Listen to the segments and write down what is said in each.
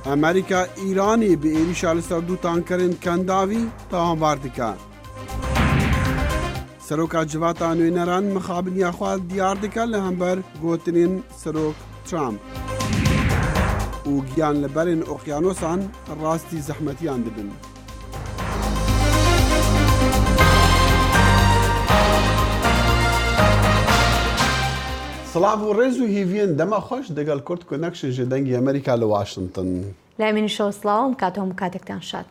ئەمریکا ئیرانی بە ئێریشا لەسەر دوو تانکەرên کەنداوی تاوانبار دکە. سەرۆکا جڤاتا نوێنەران مخابنیا خوا دیار دکە لە هەمبەر گوتنین سەرۆک ترامپ و گیان لەبەرên ئۆقیانۆسان ڕاستی زەحمەتیان دبن. سڵاو و ڕێز و هیڤین دەما خۆش دەگەڵ کورد کۆنەکشن ژە دەنگی ئەمریکا لە واشنگتن. لای منیشەوە سڵاوم کاتۆم کاتێکتان شاد.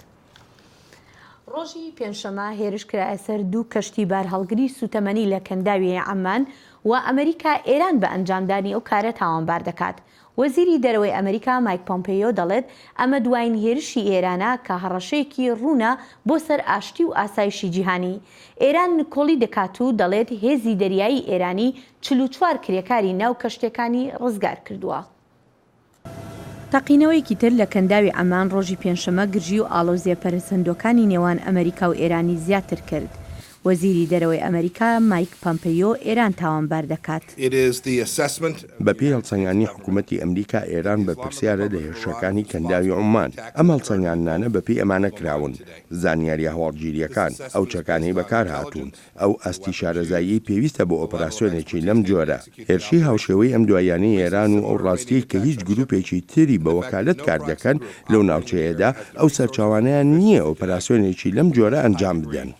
ڕۆژی پێنجشەمە هێرش کرایە سەر دوو کەشتی بار هەڵگری سوتەمەنی لە کەنداوی عەمان و ئەمریکا ئێران بە ئەنجامدانی ئەو کارە تاوانبار دەکات. وەزیری دەرەوەی ئەمریکا مایک پۆمپیۆ دەڵێت ئەمە دوایین هێرشی ئێرانە کە هەڕەشەیەکی ڕوونە بۆ سەر ئاشتی و ئاسایشی جیهانی. ئێران کۆڵی دەکات و دەڵێت هێزی دەریایی ئێرانی 44 کرێکاری ناو کەشتەکانی ڕزگار کردووە. تەقینەوەیەکی تر لە کەنداوی عەمان ڕۆژی پێنجشەمە گرژی و ئاڵۆزیە پەرسەندۆکانی نێوان ئەمریکا و ئێرانی زیاتر کرد. وەزیری دەرەوەی ئەمریکا مایک پۆمپیۆ ئێران تاوانبار دەکات. بەپێی هەڵسەنگانی حکوومەتی ئەمریکا ئێران بە پرسیارە لە هێرشەکانی کەنداوی عومان. ئەم هەڵسەنگانانە بەپێی ئەمانە کراون. زانیاریە هەواڵگیریەکان ئەو چەکانەی بەکار هاتوون ئەو ئەستی شارەزایی پێویستە بۆ ئۆپەراسیۆنێکی لەم جۆرە. هێرشی هاوشێوەی ئەم دوایانەی ئێران و ئەو ڕاستی کە هیچ گروپێکی تری بە وەکالەت کار دەکەن لەو ناوچەیەدا ئەو سەرچاوانەیان نییە ئۆپەراسیۆنێکی لەم جۆرە ئەنجام بدەن.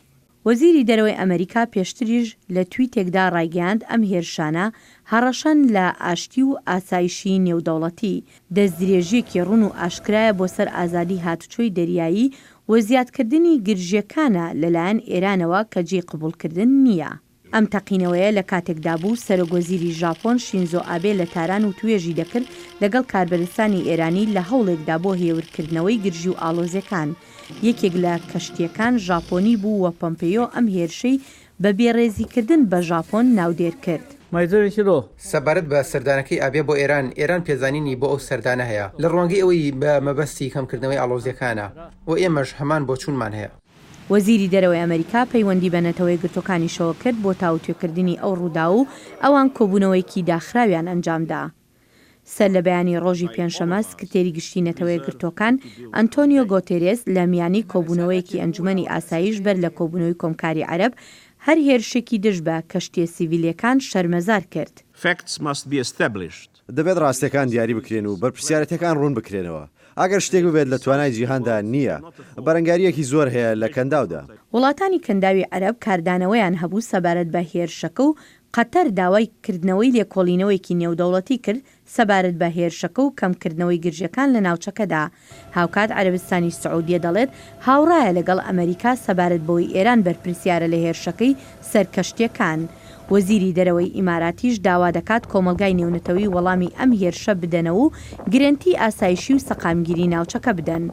وەزیری دەرەوەی ئەمریکا پێشتریش لە تویتێکدا ڕایگەاند ئەم هێرشانە هەڕەشەن لە ئاشتی و ئاسایشی نێودەوڵەتی دەستدرێژیەکی ڕوون و ئاشکرایە بۆ سەر ئازادی هاتوچۆی دەریایی و زیادکردنی گرژیەکانە لەلایەن ئێرانەوە کە جێ قبولکردن نییە. ئەم تەقینەوەیە لە کاتێکدا بوو سەرۆکوەزیری ژاپۆن شینزۆ ئابێ لە تاران و توێژی دەکرد لەگەڵ کاربەرستانی ئێرانی لە هەوڵێکدا بۆ هێورکردنەوەی گرژی و ئاڵۆزیەکان. یەکێک لە کەشتیەکان ژاپۆنی بوو و پۆمپیۆ ئەم هێرشەی بە بێڕێزیکردن بە ژاپۆن ناودێر کرد. سەبارەت بە سەردانەکەی ئابێ بۆ ئێران پێزانینی بۆ ئەو سەردانە هەیە لە ڕوانگەی ئەوەی بە مەبەستی کەمکردنەوەی ئاڵۆزیەکانە و ئێمەش هەمان بۆ چوونمان هەیە. وەزیری دەرەوەی ئەمریکا پەیوەندی بە نەتەوەی گرتوەکانی شەوە کرد بۆ تاوتوێکردنی ئەو ڕوودا و ئەوان کۆبوونەوەیکی داخراویان ئەنجامدا. سەر لە بەیانی ڕۆژی پێنجشەمە سکرتێری گشتی نەتەوەی گرتوەکان ئەنتۆنیۆ گۆتێرێس لە میانی کۆبوونەوەیەکی ئەنجومەنی ئاسایش بەر لە کۆبوونەوەی کۆمکاری عەرەب هەر هێرشێکی دژ بە کەشتیە سیڤیلەکان شەرمەزار کرد. دەبێت ڕاستیەکان دیاری بکرێن و بەرپرسیارەتەکان ڕوون بکرێنەوە. ئەگەر شتێک ببێت لە توانای جیهاندا نییە بەرەنگاریەکی زۆر هەیە لە کەنداودا. وڵاتانی کەنداوی عەرەب کاردانەوەیان هەبوو سەبارەت بە هێرشەکە و قەتەر داوای کردنەوەی لێکۆڵینەوەیکی نێودەوڵەتی کرد سەبارەت بە هێرشەکە و کەمکردنەوەی گرژەکان لە ناوچەکەدا. هاوکات عەرەبستانی سعودیە دەڵێت هاوڕایە لەگەڵ ئەمریکا سەبارەت بەوەی ئێران بەرپرسیارە لە هێرشەکەی سەرکەشتیەکان. وەزیری دەرەوەی ئیماراتیش داوا دەکات کۆمەلگای نێونەتەوەی وەڵامی ئەم هێرشە بدەنەوە و گرنتی ئاسایشی و سەقامگیری ناوچەکە بدەن.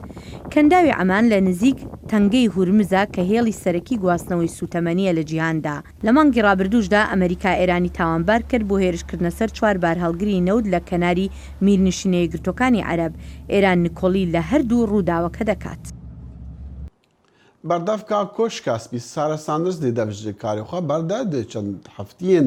کەنداوی عەمان لە نزیک تەنگەی هورمزە کە هێڵی سەرەکی گواستنەوەی سوتەمەنیە لە جیهاندا. لە مانگی ڕابردووشدا ئەمریکا ئێرانی تاوانبار کرد بۆ هێرشکردنە سەر 4 بار هەڵگری نەود لە کەناری میرنشینەی گرتوەکانی عەرەب. ئێران نکۆڵی لە هەردوو ڕووداوەکە دەکات. بەردەفکا کۆشکاسپی سارە ساندرس دێدەبژێ کاریخوا بەردەدێ چەند هەفتیên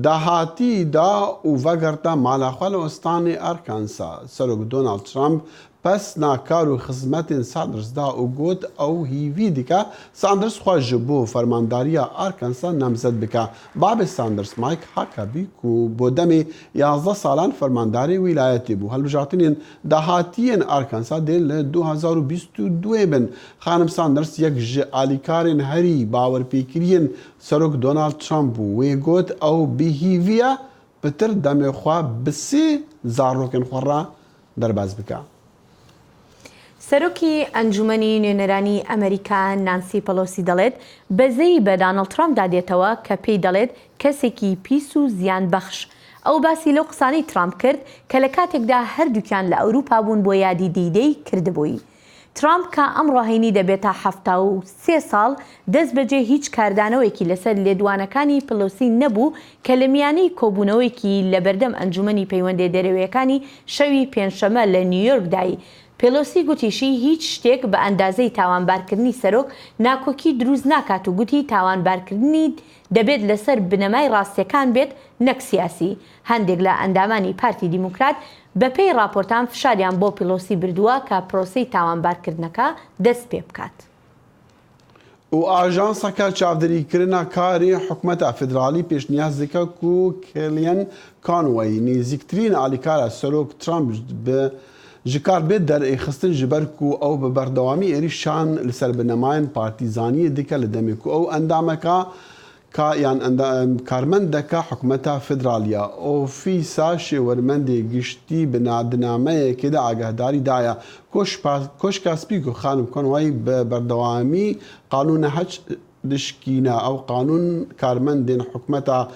داهاتی دا û vegerta malaxwe li Westanê Arkansa. Serok Donald Trump pes nakar û xizmetên Sanders da û got ew hîvî dike Sanders xwe ji bo fermandariya Arkansa namzet bike. Babê Sanders Mike Huckabee ku bo demê 11 salan fermandarê wîlayetê bû. Hilbijartinên dahatiyên Arkansa dê li 2022 bin. Xanim Sanders yek ji alîkarên herî bawerpêkiriyên Serok Donald Trump bû. Wê got ew bihîviye pitir demê xwe bi sê zarokên xwe re derbas bike. سەرۆکی ئەنجومەنی نوێنەرانی ئەمریکا نانسی پەلۆسی دەڵێت بەزەی بە دانەڵد ترامپ دادێتەوە کە پێی دەڵێت کەسێکی پیس و زیان بەخش. ئەو باسی لەو قسانەی ترامپ کرد کە لە کاتێکدا هەردووکیان لە ئەوروپا بوون بۆ یادی دیدەی کردبووی. ترامپ کە ئەم ڕاهێنی دەبێتە 73 ساڵ دەست بەجێ هیچ کاردانەوەیەکی لەسەر لێدوانەکانی پلۆسی نەبوو کە لە میانەی کۆبوونەوەیەکی لە بەردەم ئەنجومەنی پەیوەندی دەرەوەیەکانی شەوی پێنجشەمە لە نیویۆرکدای. پێلۆسی گوتیشی هیچ شتێک بە ئەندازەی تاوانبارکردنی سەرۆک ناکۆکی دروست ناکات و گوتی تاوانبارکردنی دەبێت لەسەر بنەمای ڕاستیەکان بێت نەک سیاسی. هەندێک لە ئەندامانی پارتی دیموکرات بەپێی راپۆرتان فشاریان بۆ پیلۆسی بردووە کە پرۆسەی تاوانبارکردنەکە دەست پێ بکات. و ئاژانسەکە چاودێریکردنا کاری حکوومەتە فدرالی پێشنیاز دکە و کێلیەن کانوەی نزیکترین ئالیکارە سەرۆک ترامپ ji kar bê derêxistin ji ber ku ew bi berdewamî êrîşan li ser binemayên partîzaniyê dike li demê ku ew endameka karmendeka hikûmeta federaliya ofîsa şêwermendê giştî bi nadinameyekê de agahdarî daye koşka Spîko Xanim Conway bi berdewamî qanûna heç dişkîne ew qanûn karmendên hikûmeta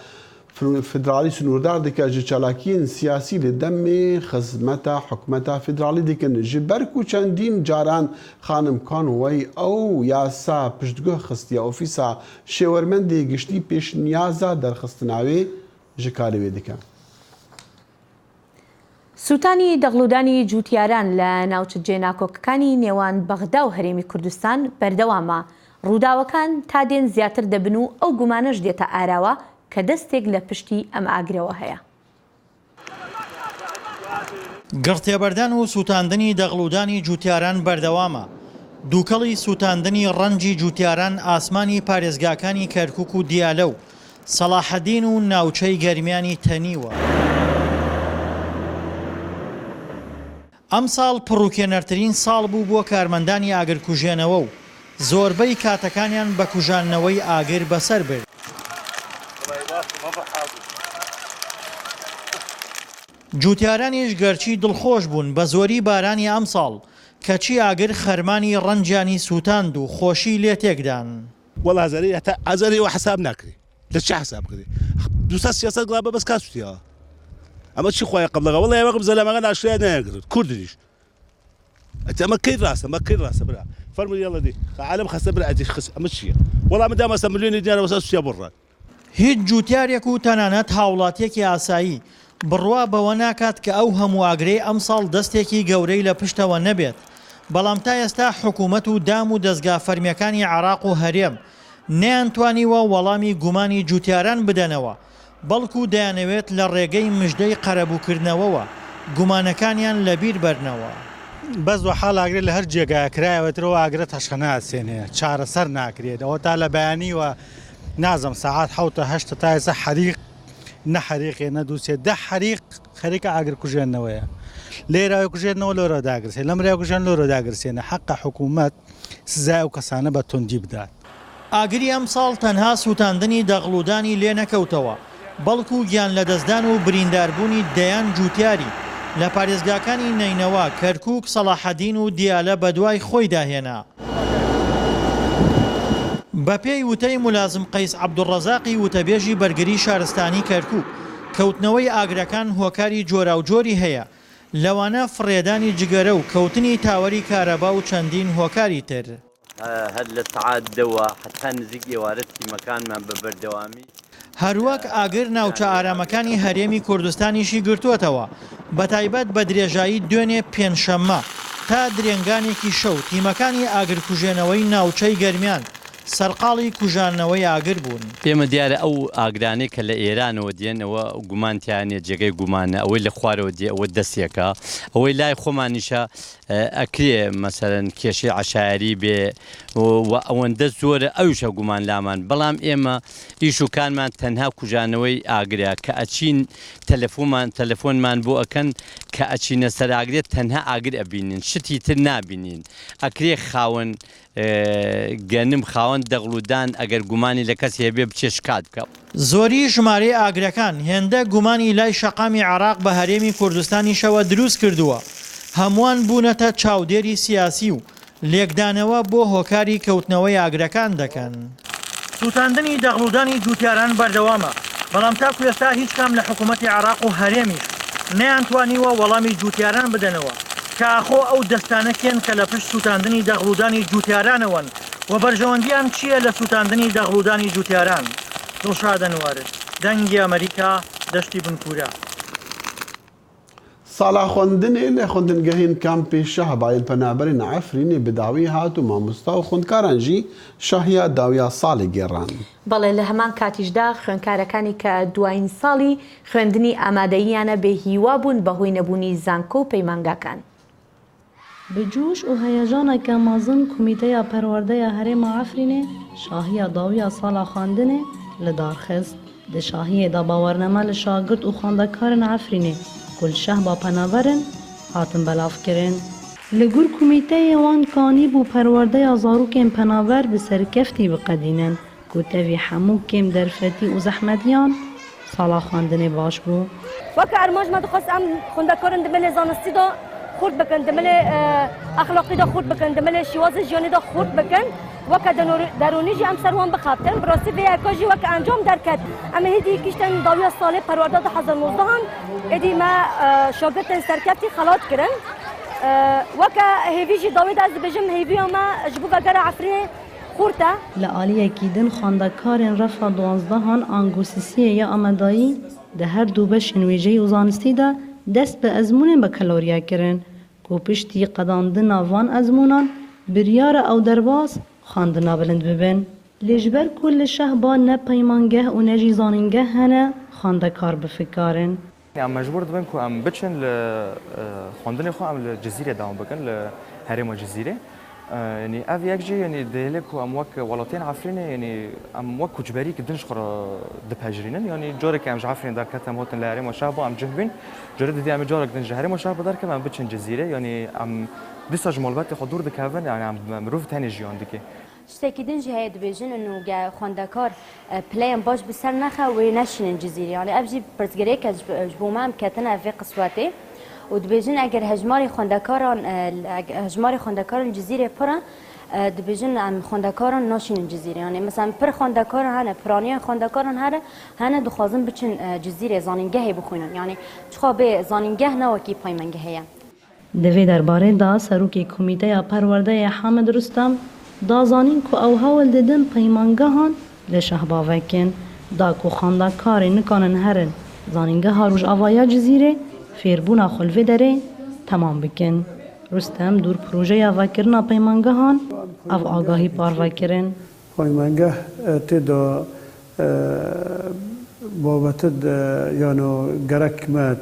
فدرالی سنوردار دکه ji çalakiyên siyasî li demê xizmeta hikûmeta federalî dikin ji ber ku çendîn caran Xanim Conway ew yasa piştguh xistiya ofîsa şêwermendê giştî pêşniyaza derxistina wê ji karê wê dike. سووتانی دەغڵودانی جووتیاران لە ناوچە جێناکۆکەکانی نێوان بەغدا و هەرێمی کوردستان بەردەوامە. ڕووداوەکان تا دێن زیاتر دەبن و ئەو گومانەش دێتە ئاراوە کە دەستێک لە پشتی ئەم ئاگرەوە هەیە. گڕتێبەردان و سووتاندنی دەغڵودانی جووتیاران بەردەوامە. دووکەڵی سووتاندنی ڕەنجی جووتیاران ئاسمانی پارێزگاکانی کەرکووک و دیالە و سەلاحەدین و ناوچەی گەرمیانی تەنیوە. ئەم ساڵ پڕوکێنەرترین ساڵ بوو بۆ کارمەندانی ئاگرکوژێنەوە و زۆربەی کاتەکانیان بە کوژانەوەی ئاگر بەسەر برد. جووتیارانیش گەرچی دڵخۆش بوون بە زۆری بارانی ئەم ساڵ کەچی ئاگر خەرمانی ڕەنجانی سووتاند و خۆشی لێ تێکدان. وەڵا ئەزەری و حساب ناکرێ لە چه حساب کرێ دوستا سیاست گڵابە بەس کاسوتیەوە ئەمە چی خۆی قبلەکە وەڵا ئێوە زەلەمەکە ناشرای نەیەگرت کوردیش ئەمە کەی ڕاستە مە کەی ڕاستە برا فەرمووی یەڵە دی عالم خەستە برا ئەدی خس ئەمە چییە وەڵا من دامەستە ملیۆنی دیارە وەسا سوتیا بڕات هیچ جووتیارێک و تەنانەت هاوڵاتیەکی ئاسایی بڕوا بەوە ناکات کە ئەو هەموو ئاگرەی ئەم ساڵ دەستێکی گەورەی لە پشتەوە نەبێت. بەڵام تا ئێستا حکوومەت و دام و دەستگا فەرمیەکانی عێراق و هەرێم نەیانتوانیوە وەڵامی گومانی جووتیاران بدەنەوە بەڵکو دەیانەوێت لە ڕێگەی مژدەی قەرەبووکردنەوەوە گومانەکانیان لەبیر بەرنەوە. بەس وە حاڵ ئاگرێت لە هەر جێگایە کرایەوەترەوە ئاگرە تەشخە ناسێنێ چارەسەر ناکرێت ئەوە تا لە بەیانیوە نازم ساعات حوتە هەشتە تا ئێستا حەریق نەحەریقێ نەدووسێت دە حەریق خەریکە ئاگر کوژێنەوەیە لێرەوە کوژێنەوە لۆرە داگرسێت لەم ڕێ کوژێن لۆرە داگرسێنە حەقە حکوومەت سزای و کەسانە بە توندی بدات. ئاگری ئەم ساڵ تەنها سووتاندنی دەغڵودانی لێ نەکەوتەوە بەڵکو گیان لە دەستدان و برینداربوونی دەیان جووتیاری لە پارێزگاکانی نەینەوە کەرکووک سەلاحەدین و دیالە بەدوای خۆی داهێنا. بە پێی وتەی مولازم قەیس عەبدوڕەزاقی وتەبێژی بەرگری شارستانی کەرکووک کەوتنەوەی ئاگرەکان هۆکاری جۆرا و جۆری هەیە لەوانە فڕێدانی جگەرە و کەوتنی تاوەری کارەبا و چەندین هۆکاری تر. هەر لە سعات دەوە حتا نزیک ئێوارەتی مەکانمان بە بەردەوامی هەروەک ئاگر ناوچە ئارامەکانی هەرێمی کوردستانیشی گرتووەتەوە بە تایبەت بە درێژایی دوێنێ پێنجشەممە تا درێنگانێکی شەو تیمەکانی ئاگرکوژێنەوەی ناوچەی گەرمیان سەرقاڵی کوژانەوەی ئاگر بوون. پێمە دیارە ئەو ئاگرانەی کە لە ئێرانەوە دێنەوە گومانتیانێت جێگەی گومانە ئەوەی لە خوارەوە دێ ئەوە دەستێکە ئەوەی لای خۆمانیشە ئەکرێ مەسەرەن کێشەی عەشایری بێ ئەوەندە زۆرە ئەویشە گومان لامان بەڵام ئێمە ئیشوکانمان تەنها کوژانەوەی ئاگرە کە ئەچین تەلەفۆنمان بۆ ئەکەن کە ئەچینە سەر ئاگرێت تەنها ئاگر ئەبینین شتی تر نابینین ئەکرێ خاوەن گەنم خاوەن دەغڵودان ئەگەر گومانی لە کەس هەبێ بچێ شکات بکە. زۆری ژمارەی ئاگرەکان هێندە گومانی لای شەقامی عێراق بە هەرێمی کوردستانیشەوە دروست کردووە هەمووان بوونەتە چاودێری سیاسی و لێکدانەوە بۆ هۆکاری کەوتنەوەی ئاگرەکان دەکەن. سووتاندنی دەغڵودانی جووتیاران بەردەوامە بەڵام تاکو ئێستا هیچ کام لە حکوومەتی عێراق و هەرێمیش نەیانتوانیوە وەڵامی جووتیاران بدەنەوە کاخۆ ئەو دەستانەکێن کە لە پشت سووتاندنی دەغڵودانی جووتیارانەوەن و بەرژەوەندیان چییە لە سووتاندنی دەغڵودانی جووتیاران؟ دڵشادە نوارد دەنگی ئەمریکا دەشتی بنکورە. ساڵا خوێندنێ لە خوێندنگەهین کامپی شەهبایل پەنابەرین عەفرینێ بداوی هات و مامۆستا و خوێندکارانژی شاهیا داویا ساڵی گێڕان. بەڵێ لە هەمان کاتیشدا خوێندکارەکانی کە دوایین ساڵی خوێندنی ئامادەییانە بێ هیوا بوون بەهۆی نەبوونی زانکۆ و پەیمانگاکان. بجوش و هەیەژانێکە مەزن کۆمیتەیە پەروەردەیە هەرێما عەفرینێ شاهیا داویا ساڵا خواندنێ لە دارخست لە شاهیێدا باوەڕنەما لە شاگرد و خوێندەکارن عەفرینێ گولشەه با پەناڤەرن هاتن بەلافکردن. لە گور کۆمیتەیە وان کانی بوو پەروەردەیە زاروکێن پەناڤەر bi serkeftî biqedînin ku tevî hemû kêm derfetî û zehmetiyan sala xwendinê baş bû. Weke ermanj me dixwast em xwendekarin di milê zanistî de xurt bikin, di milê exlaqî de xurt bikin, di milê şîwazê jiyanî de xurt bikin. Weke deronî jî em ser wan bixebtin. Bi rastî vê heka jî weke encam derket. Em ê hêdî kiştên dawiya salê perwarda 2019 êdî me şagirdên serkeftî xelat kirin. Weke hêvî jî dawê de ez dibêjim hêviya me ji bo vegera Efrînê xurt e. Li aliyekî din xwendekarên refa 12 angûsîsiyê ya amedayî di her du beşên wêjeyî û zanistî de dest bi ezmûnên bekeloriya kirin ku piştî qedandina van ezmûnan biryara ew derbas xwendina bilind bibin. Lê ji ber ku li şehba ne peymangeh û ne jî zanîngeh hene xwendekar bifikarin. Em mecbûr dibin ku em biçin li xwendinê xwe em li Cizîrê dawam bikin li herêma Cizîrê. Yani ev yek jî yani dihêle ku em wek welatiyên Efrînê yani em wek koçberî din ji xwe re dipejirînin. Yani carekê em ji Efrînê derketin hotin li herêma Şehba em cih bîn. Jarê didî em ê carek din ji herêma Şehba derkevin em biçin Cizîrê. Yani em dîsa ji malbatê xwe dûr dikevin yani em mirov tenê jiyan dike. Ştekî din jî heye dibêjin û xwendekar pileyên baş bi ser nexe wê neşînin Cizîrê. Yani ev jî pirsgirêk ji bo me em ketine ev vê qiswetê. û dibêjin eger hejmarê xwendekaran Cizîrê pir e dibêjin em xwendekaran naşînin Cizîrê. Yani mesela pir xwendekaran hene, piraniyan xwendekaran hene dixwazin biçin Cizîrê zanîngehê bixwînin. Yani çixa bê zanîngeh ne wekî peymangeh heye. Di vê derbarê da serokê komîteya perwerdeyê Hamed Rustem da zanîn ku ew hewl didin peymangehan li Şehba vekin da ku xwendekarê nikanin herin zanîngeha Rojavaya Cizîrê fêrbûna xwe li vê derê temam bikin. Rustem dûr projeya vekirina peymangehan ev agahî parvekirin. Peymangeh tê da babetê yano gerek me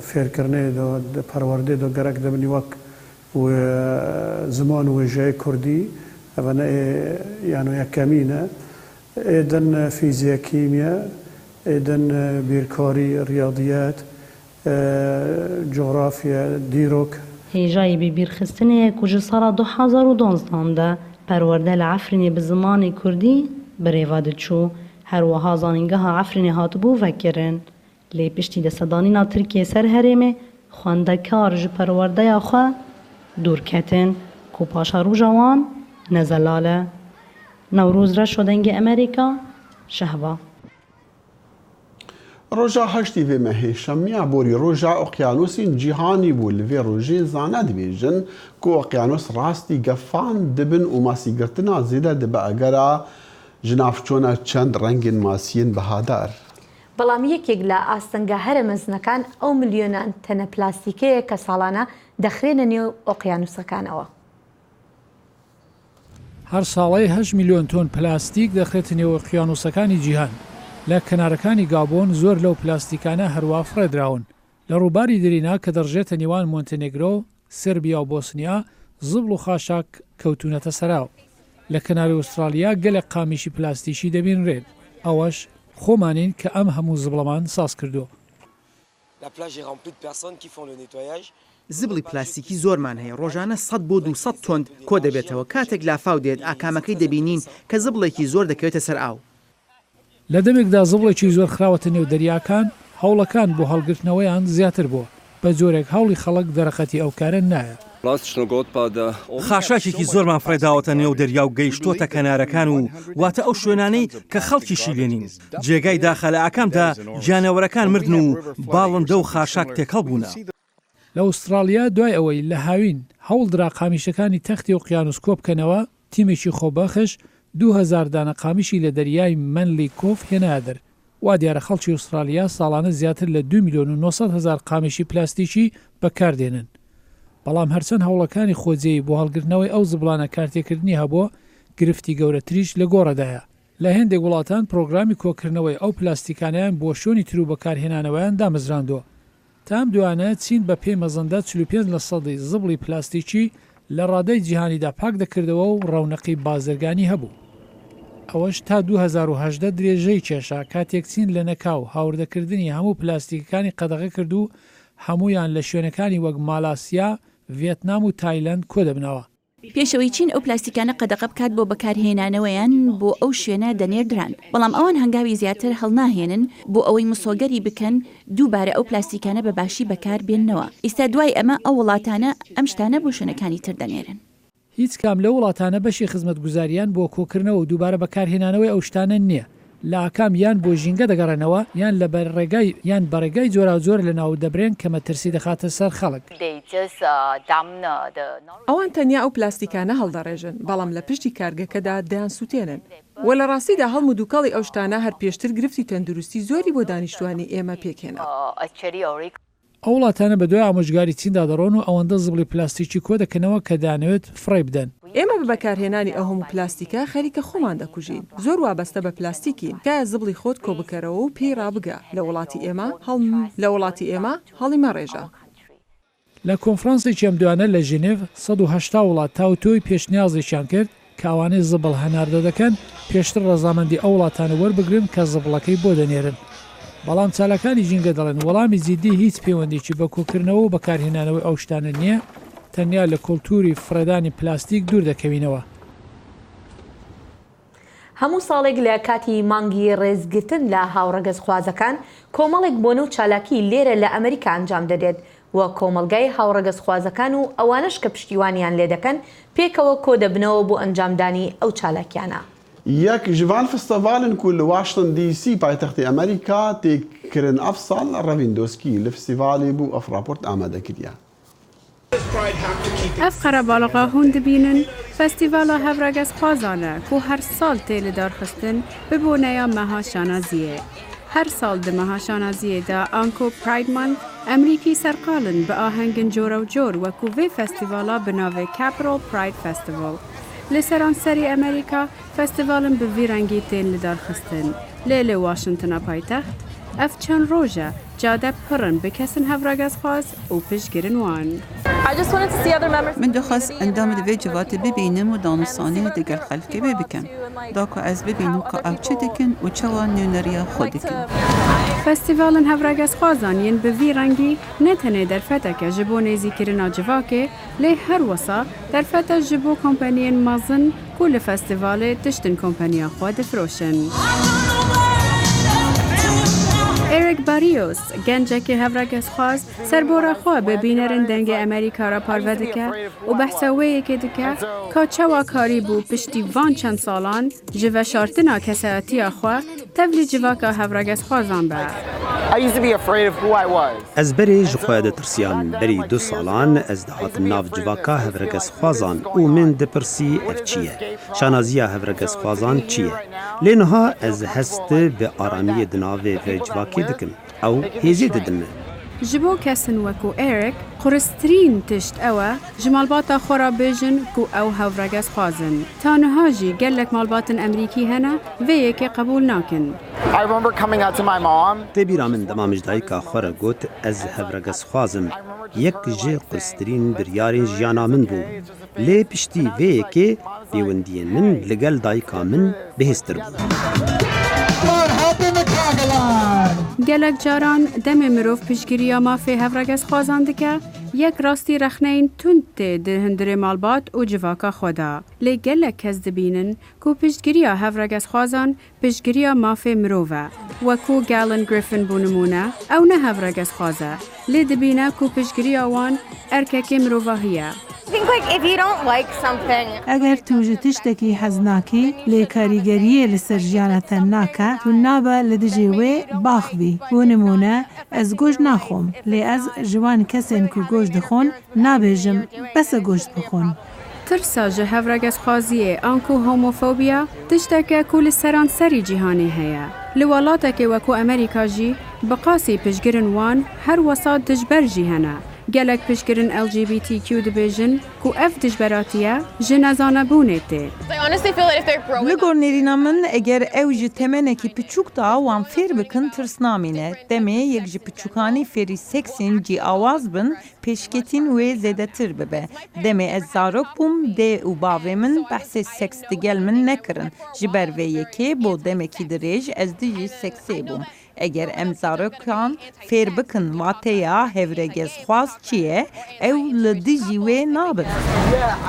fêrkirinê da perwerdê da gerek dibinî wek ziman û wêjeyê Kurdî ev ne yano yekemî ne êdin fîziya kîmya êdin bîrkarî riyadiyat coğrafya dîrok. Hêjayê bîrxistinê ku ji sala 2012 de perwerde li Efrînê bi zimanê Kurdî birêve diçû. Her wiha zanîngeha Efrînê hatibû vekirin. Lê piştî desedanîna Tirkiye ser herêmê xwendekar ji perwerdeya xwe dûr ketin ku paşa rûja wan nezelal e. Newrûz reş û dengê Amerîka Şehba. ڕۆژا هەشتی vê mehêşemiya borî roja oqyanûsên cîhanî bû li vê rojê zane dibêjin ku oqyanûs rastî gefan dibin û masîgirtina zêde dibe egera ji navçûna çend rengên masiyên bihadar. بەڵام یەکێک لە ئاستەنگە مەزنەکان ئەو ملیۆنان تەنە پلاستیکەیە کە ساڵانە دەخرێنە نێو ئۆقیانوسەکانەوە. هەر ساڵی 8 میلیۆن تۆن پلاستیک دەخرێتە نێو ئۆقیانوسەکانی جیهان. لە کەنارەکانی گابۆن زۆر لەو پلاستیکانە هەروە فڕێدراون. لە ڕووباری درینا کە دەڕژێتە نێوان مۆنتێنێگرۆ، سربیا و بۆسنیا زبڵ و خاشاک کەوتونەتە سەراو. لە کەناری ئوسترالیا گەلێک قامیشی پلاستیشی دەبینرێن. ئەوەش خۆمانین کە ئەم هەموو زبڵەمان ساز کردو. زبڵی پلاستیکی زۆرمان هەیە ڕۆژانە 100 بۆ 200 تۆن کۆ دەبێتەوە کاتێک لافاو دێت ئاکامەکەی دەبینین کە زبڵێکی زۆر دەکەوێتە سەر ئاو. لە دەمێکدا زبڵێکی زۆر خراوەتە نێو دەریاکان هەوڵەکان بۆ هەڵگرتنەوەیان زیاتر بووە بە جۆرێک هەوڵی خەڵک دەرەقەتی ئەو کارە نایە. خاشاکێکی زۆرمان فڕێداوەتە نێو دەریا و گەیشتۆتە کەنارەکان و واتە ئەو شوێنانەی کە خەڵکیشی لێنین. جێگای داخە لە ئاکامدا جانەوەرەکان مردن و باڵندە و خاشاک تێکەڵ بوونە. لە ئوسترالیا دوای ئەوەی لە هاوین هەوڵدرا قامیشەکانی تەختی ئۆقیانوس کۆ بکەنەوە تیمێکی خۆبەخش 2000 دانە قامیشی لە دەریای منلی کۆف هێنادر وا دیارە خەڵکی ئوسترالیا ساڵانە زیاتر لە 2,900,000 قامێشی پلاستیکی بەکاردێنن. بەڵام هەرچەند هەوڵەکانی خۆجێی بۆ هەڵگرتنەوەی ئەو زبڵانە کارتێکردنی هەبووە گرفتی گەورەتریش لە گۆڕەدایە. لە هێندێک وڵاتان پرۆگرامی کۆکردنەوەی ئەو پلاستیکانیان بۆ شۆنی تر و بەکارهێنانەوەیان دامەزراندووە. تام دوانە چین بە پێی مەزەندە 45% زبڵی پلاستیکی لە ڕادەی جیهانیدا پاک دەکردەوە و ڕەونەقی بازرگانی هەبوو. ئەوەش تا 2018 درێژەی کێشا کاتێک چین لە نەکاو هاوردەکردنی هەموو پلاستیکەکانی قەدەغە کرد و هەمویان لە شوێنەکانی وەک مالاسیا، ڤێتنام و تایلەند کۆ دەبنەوە. پێشەوەی چین ئەو پلاستیکانە قەدەغە بکات بۆ بەکارهێنانەوەیان بۆ ئەو شوێنە دەنێردران، بەڵام ئەوان هەنگاوی زیاتر هەڵناهێنن بۆ ئەوەی مسۆگەری بکەن دووبارە ئەو پلاستیکانە بە باشی بەکار بێننەوە. ئێستا دوای ئەمە ئەو وڵاتانە ئەم شتانە بۆ شوێنەکانی تر دەنێرن. هیچ کام لە وڵاتانە بەشی خزمەتگوزاریان بۆ کۆکردنەوە و دووبارە بەکارهێنانەوەی ئەو شتانە نییە. لە ئاکام یان بۆ ژینگە دەگەڕێنەوە یان لە بەرڕێگای یان بەڕێگای جۆرا زۆر لە ناو دەبرێن کە مەترسی دەخاتە سەر خەڵک. ئەوان تەنیا ئەو پلاستیکانە هەڵدەڕێژن، بەڵام لە پشتی کارگەکەدا دەیان سووتێنن. وە لە ڕاستیدا هەڵم و دووکەڵی ئەو شتانە هەر پێشتر گرفتی تەندروستی زۆری بۆ دانیشتوانی ئێمە پێکێنە. ئەو وڵاتانە بە دوای ئامۆژگاری چیندا دەڕۆن و ئەوەندە زبڵی پلاستیکی کۆ دەکەنەوە کە دانەوێت فڕێ بدەن. ئێمە بە بەکارهێنانی ئەو هەموو پلاستیکە خەریکە خۆمان دەکوژین. زۆر وابەستە بە پلاستیکین. کایە زبڵی خۆت کۆ بکەرەوە و پێی ڕابگە. لە وڵاتی ئێمە هەڵی مەڕێژە. لە کۆنفرانسێکی ئەم دوانە لە ژنێڤ 180 وڵات تاوتۆی پێشنیازێکیان کرد کاوانەی زبڵ هەناردە دەکەن پێشتر ڕەزامەندی ئەو وڵاتانە وەربگرن کە زبڵەکەی بۆ دەنێرن. بەڵام چالەکانی ژینگە دەڵێن وەڵامی جیدی هیچ پەیوەندێکی بە کۆکردنەوە و بەکارهێنانەوەی ئەو شتانە نییە، تەنیا لە کۆلتوری فرەدانی پلاستیک دوور دەکەوینەوە. هەموو ساڵێک لە کاتی مانگی ڕێزگرتن لە هاوڕەگەز خوازەکان کۆمەڵێک بۆنە و چالاکی لێرە لە ئەمریکا ئەنجام دەدێت و کۆمەلگای هاوڕەگەز خوازەکان و ئەوانش کە پشتیوانیان لێ دەکەن پێکەوە کۆ دەبنەوە بۆ ئەنجامدانی ئەو چالاکیانە. یەک ژڤان فستیڤالن ku li Washington DC paytextê Amerîka têkirin ev sal Revîndosky li festîvalê bû ev raport amade kiriye. Ev qerebalaqa hûn dibînin Festîvala Hevregezxwazan e ku her sal tê li darxistin bi boneya meha şanaziyê. Her sal di meha şanaziyê de anko Pride Month Emrîkî serqalin bi ahengin cora û cor wekû vê festîvala bi navê Capital Pride Festival. Li seranserî Amerîka festîvalin bi vî rengî tên li darxistin. Lê li Washingtona paytext ev çend roj e cade pirin bi kesên hevregezxwaz û piştgirin wan. من دخواست اندام دوی جوات ببینم و دانستانه دیگر خلقی بکن. داکو از ببینم که او چه دکن و چه وان نونریا خود دکن. فستیوالن هفرگزخوازان ین به وی رنگی نه تنه در فتح که جبو نیزی کرنا جواکه لی هر وسا در فتح جبو کمپانین مازن کل فستیوال تشتن کمپانیا خود فروشن. اریک باریوس گنجک هفرگزخواز سربورا خواه به بینرن دنگ امریکا را پارو دکه و بحثوه که دکه که چوا کاری بو پشتی وان چند سالان جوه شارتنا کساتی خواه تبلی جواکا هفرگزخوازان به. از بری جخواه ترسیان بری 2 سالان از دهات ناو جواکا هفرگزخوازان و من دپرسی اف چیه شانازیا هفرگزخوازان چیه لینها از هست به آرامی دناوه و جواکی دکم او هیزی ددنه جبو کسن وکو ایریک قرسترین تشت اوه جمالباتا خورا بیجن کو او هفرگز خوازن تانها جی گلک مالباتن امریکی هنه و یکی قبول ناکن. تبیرا من دمامج دایکا خورا گوت از هفرگز خوازم یک جی قرسترین بریارین جیانا من بو لی پشتی و یکی بیوندین من لگل دایکا من بهستر بو. گلک جاران دم مروف پیشگیری مافی هفرگز خوازان دکه یک راستی رخنین تند ده هندر مالبات و جواکا خودا. لی گلک کس دبینن کو پیشگیری هفرگز خوازان پیشگیری مافی مروفه و کو گالن گریفن بونمونه او نه هفرگز خوازه. لی دبینه کو پیشگیری آوان ارکک مروفه هیه. اگر تو جتشتکی حزناکی لی کاریگریه لسر جیانت ناکه تو نابا لدجیوه باخ بی و نمونه از گوش نخوم لی از جوان کسین که گوش دخون نابیجم بس گوش بخون. ترسا جه هفرگز خوازیه آنکو هوموفوبیا تشتکه کل سران سری جهانی هیا. لە وڵاتێکی وەکو ئەمریکا ژی بەقاسی پشگرن وان هەر وەسات دژبەرژی هەنا gelek pişkirin LGBTQ dibêjin ku ev dijberatiye ji nezanebûnê tê. Li gornêrîna min eger ew ji temenekî piçûk da wan fêr bikin tirs namîne. Demê yek ji piçûkanî fêrî seksên cî awaz bin pêşketîn wê zêdetir bibe. Demê ez zarok bûm dê û bavê min behsê seks digel min nekirin. Ji ber vê yekê bo demekî dirêj ez dijî seksê bûm. Eger em zarokan fêr bikin wateya hevregezxwaz çi ye ew li dijî wê nabin.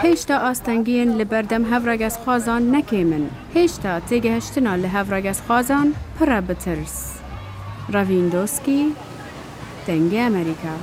Hêşta astengiyên li berdem hevregezxwazan nekêmin. Hêşta têgihiştina li hevregezxwazan pir e bitirs. Ravindowski, Dengê Amerîka.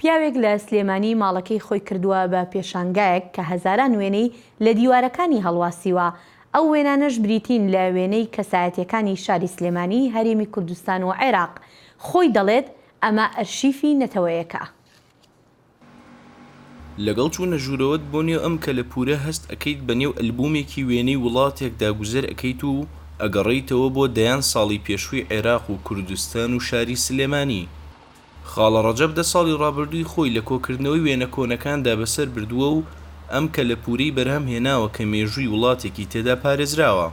پیاوێک لە سلێمانی ماڵەکەی خۆی کردووە بە پێشانگایەک کە هەزاران وێنەی لە دیوارەکانی هەڵواسیوە. ئەو وێنانەش بریتین لە وێنەی کەسایەتیەکانی شاری سلێمانی هەرێمی کوردستان و عێراق. خۆی دەڵێت ئەمە ئەرشیفی نەتەوەیەکە. لەگەڵ چوونە ژوورەوەت بۆ نێو ئەم کە لە پورە هەست ئەکەیت بە نێو ئەلبومێکی وێنەی وڵاتێکدا گوزەر ئەکەیت و ئەگەڕێیتەوە بۆ دەیان ساڵی پێشووی عێراق و کوردستان و شاری سلێمانی. خاڵە ڕەجەب دە ساڵی ڕابردووی خۆی لە کۆکردنەوەی وێنە کۆنەکاندا بەسەر بردووە و ئەم کە لە پورەی بەرهەم هێناوە کە مێژووی وڵاتێکی تێدا پارێزراوە.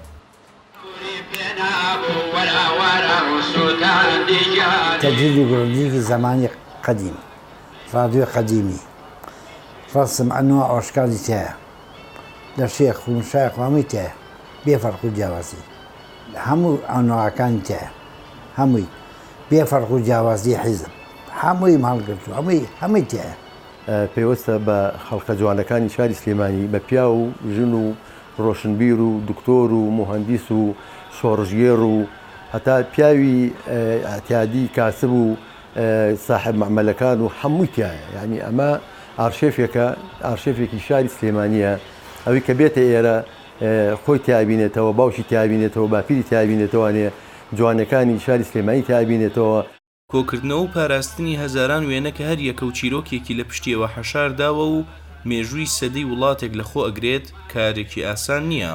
تجديد جرونديك زماني قديم راديو قديمي رسم أنواع وأشكال تاعه للشيخ ومشايخ وميته بيفرق الجوازي همو أنواع كان تاعه هموي بيفرق الجوازي حزب هموي مالقرتو هموي تاعه پێوەستە بە خەڵکە جوانەکانی شاری سلێمانی بە پیا و ژن و ڕۆشنبیر و دکتۆر و مهندیس و شۆڕژگێڕ و هەتا پیاوی ئەتیادی کاسب و صاحب معمەلەکان و هەمووی تایە. یعنی ئەمە ئارشێفێکی شاری سلێمانیە ئەوەی کە بێتە ئێرە خۆی تیابینێتەوە باوشی تیابینێتەوە باپیری تیابینێتەوەنێ جوانەکانی شاری سلێمانی تیابینێتەوە. کۆکردنەوە و پاراستنی هەزاران وێنە کە هەر یەکە و چیرۆکێکی لە پشتیەوە حەشارداوە و مێژووی سەدەی وڵاتێک لە خۆ ئەگرێت کارێکی ئاسان نییە.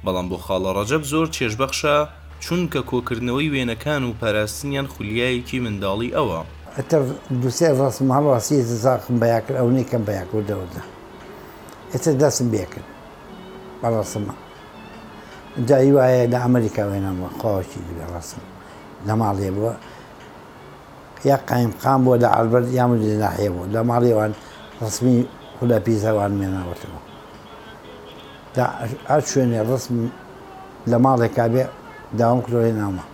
بەڵام بۆ خاڵە ڕەجەب زۆر چێژبەخشە چونکە کۆکردنەوەی وێنەکان و پاراستنیان خولیایەکی منداڵی ئەوە. ئەتر دووسێ ڕاستم هەڵواسی زاقم بەیاکرد ئەو نیکەم بەیاکردەوەدا ئێتر دەستم بێکرد بەڕاستمە جایی وایە لە ئەمریکا وێنەمە خۆشی دوێ ڕاستم لە ماڵێ بووە یا قایم بووە لە ئالبەرد یامە لە ناحیە بوو لە ماڵێوان ڕسمی خولە پیزەوان مێناوەتەوە ئەر شوێنێ ڕسم لە ماڵێکا بێ داوام کردۆی نامە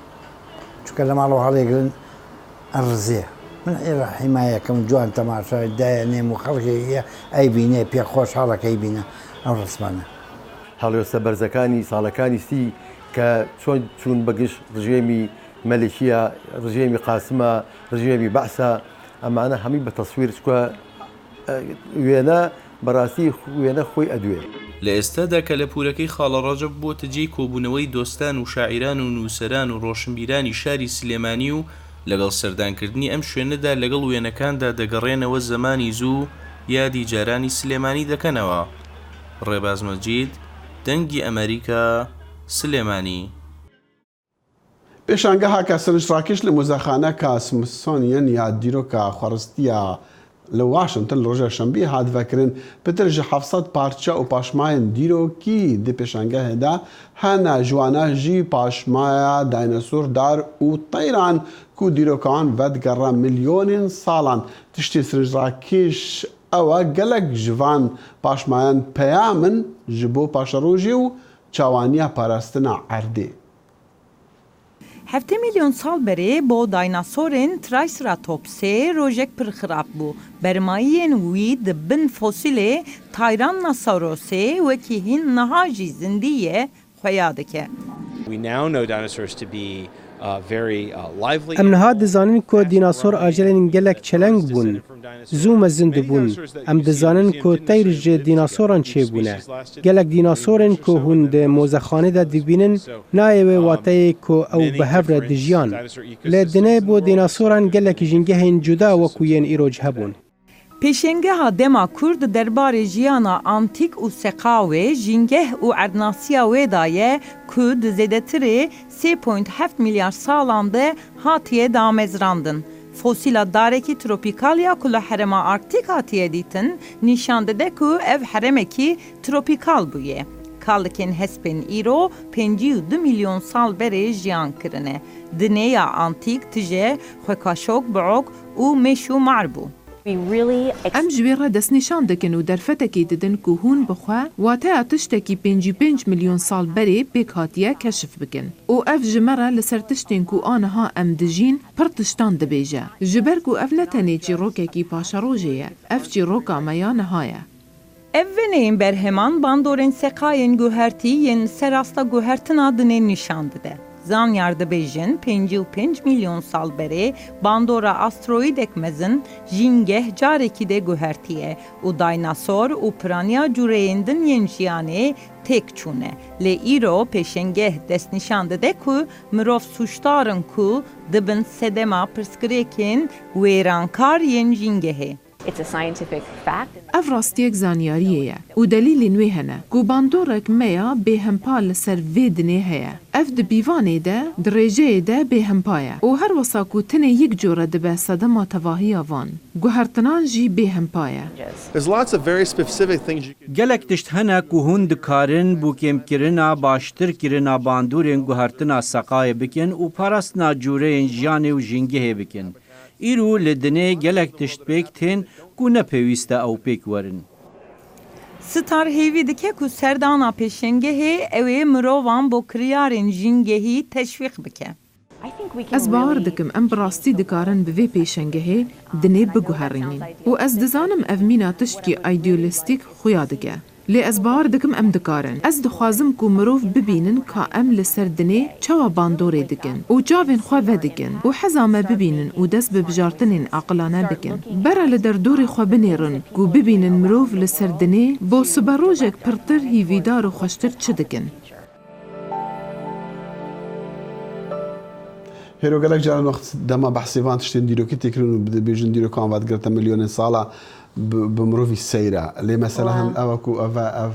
چونکە لە ماڵەوە هەڵێگرن ئەڕزێ من ئێرە حیمایەکەم جوان تەماشای دایەنێم و خەڵکی ئەی بینێ پێ خۆشحاڵەکەی بینە ئەو ڕسمانە. هەڵوێستە بەرزەکانی ساڵەکانی سی کە چۆن چوون بەگشت ڕژێمی مەلێکیە ڕژێمی قاسمە ڕژێمی بەعسە ئەمانە هەمی بە تەسویر چکە وێنە بەڕاستی وێنە خۆی ئەدوێ. لە ئێستادا کە لە پورەکەی خاڵە ڕەجەب بۆتە جێی کۆبوونەوەی دۆستان و شاعیران و نووسەران و ڕۆشنبیرانی شاری سلێمانی و لەگەڵ سەردانکردنی ئەم شوێنەدا لەگەڵ وێنەکاندا دەگەڕێنەوە زەمانی زوو یادی جارانی سلێمانی دەکەنەوە. ڕێباز مەجید، دەنگی ئەمریکا، سلێمانی. پێشانگەها کە سەرنجڕاکێش لە مۆزەخانە سمسۆنیەن یا دیرۆکە خۆڕستیە لە واشنگتن لە ڕۆژە شەمبی هاتڤەکردن پتر ji 700 parça û paşmayên dîrokî di pêşangehê de hene jwana jî paşmaya daynosordar û teyran ku dîrokan vedigerre milyonên salan. Tiştê sirnjrakêş ew e gelek ji van paşmayan peya min ji bo paşerojî û çawaniya parastina erdê. 7 milyon sal berê bo daynasorên Triceratopsê rojek pir xirab bû. Bermayiyên wî di bin fosilê Tyrannosaurusê wekî hîn niha jî zindî ye xweya dike. We now know dinosaurs to be ئەم نەها دەزانین کۆ دیناسۆر ئاژەلێن gelek çeleng bûn zû mezin dibûn em dizanin ku teyr ji dînasoran çêbûne gelek dînasorên ku hûn di mozexanê de dibînin nayê wê wateyê ku ew bi hev re dijiyan lê dinê bo dînasoran gelek jîngehên cuda wekû yên îroj hebûn. Pêşengeha dema Kurd derbarê jiyana antîk û seqawê jîngeh û ernasiya wê da ye ku di zêdetirê 3.7 milyar salan de hatiye damezrandin. Fosîla darekî tropîkal ya ku li herêma Arktik hatiye dîtin nîşan dide ku ev heremekî tropîkal bûye. Kalikên hespên îro 52 milyon sal berê jiyan kirine. Dinê ya antîk tije xwekaşok, biok û mêş û mar bû. ئەم ji wê re destnîşan dikin û derfetekî didin ku hûn bixwe wateya tiştekî 55 milyon sal berê pêk hatiye keşif bikin û ev ji me re li ser tiştên ku aniha em dijîn pir tiştan dibêje ji ber ku ev ne tenê çîrokekî paşerojê ye ev çîroka me ya niha ye. Ev veneyên berheman bandorên seqayên guhertî yên serasta guhertina dinê nîşan dide. Zanyar dibêjin 55 milyon sal berê bandora asteroîdek mezin jîngeh carekî de guhertiye û daynasor û piraniya cureyên din yên jiyanê têk çûne. Lê îro pêşengeh destnîşan dide ku mirov suçdarin ku dibin sedema pirsgirêkên wêrankar yên jîngehê. Ev rastiyek zanyariyê ye û delîlên wê hene ku bandorek me ya bêhempa li ser vê dinê heye. Ev di bîvanê de di rêjeyê de bêhempa ye û her wisa ku tinê yek cure dibe sedema tevahiya van. Guhertinan jî bêhempa ye. Gelek tişt hene ku hûn dikarin bû kêmkirina baştirkirina bandorên guhertina seqayê bikin û parastina cureyên jiyanê û jîngehê bikin. îro li dinê gelek tişt pêk tên ku nepêwîst e ew pêk werin. Star hêvî dike ku serdana pêşengehê ew ê mirovan bo kiryarên jîngehî teşvîq bike. Ez bawer dikim em bi rastî dikarin bi vê pêşengehê dinê biguherînin û ez dizanim ev mîna tiştkî îdeolîstîk xuya dike. Lê ez bawer dikim em dikarin. Ez dixwazim ku mirov bibînin ka em li ser dinê çawa bandorê dikin û cavên xwe vedikin û heza me bibînin û dest bi bijartinên aqilane bikin. Bera li derdorê xwe binêrin ku bibînin mirov li ser dinê bo siberojek pirtir hîvîdar û xweştir çi dikin. هێرۆگەلێک جاران وەخت دەما بەحسیڤان تشتێن دیرۆکی تێکردن و دەبێژن دیرۆکان واتگرتە میلیۆنێ ساڵە بە مرۆڤی سەیرە لێ مەسەلە هەم ئەوەکو ئەڤ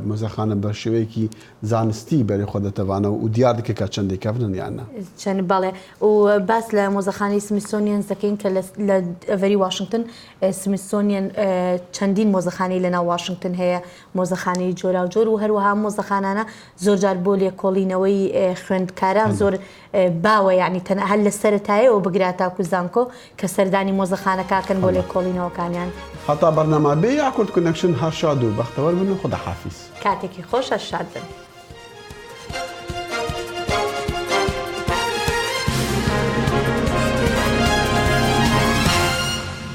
مۆزەخانە بە شێوەیەکی زانستی بەرێ خۆ دەتەوانە و دیار دکە کا چەندێک کەفنن یاننا چەند باڵێ و باس لە مۆزەخانەی سمیسۆنیان دەکەین کە لە ئەڤەری واشنگتن سمیسۆنیان چەندین مۆزەخانەی لەناو واشنگتن هەیە مۆزەخانەی جۆرا و جۆر و هەروەها مۆزەخانانە زۆرجار بۆ لێکۆڵینەوەی خوێندکاران زۆر باوە یعنی تەنها هەر لە سەرەتایەوە بگراتە کوزانکۆ کە سەردانی مۆزەخانە کاکەن بۆ لێکۆڵینەوەکانیان حتا بەرنامە بێ یا کورد کونەکشن هەر شاد و بەختەوەر بن و خودەحافیز کاتێکی خۆشە شاد بن.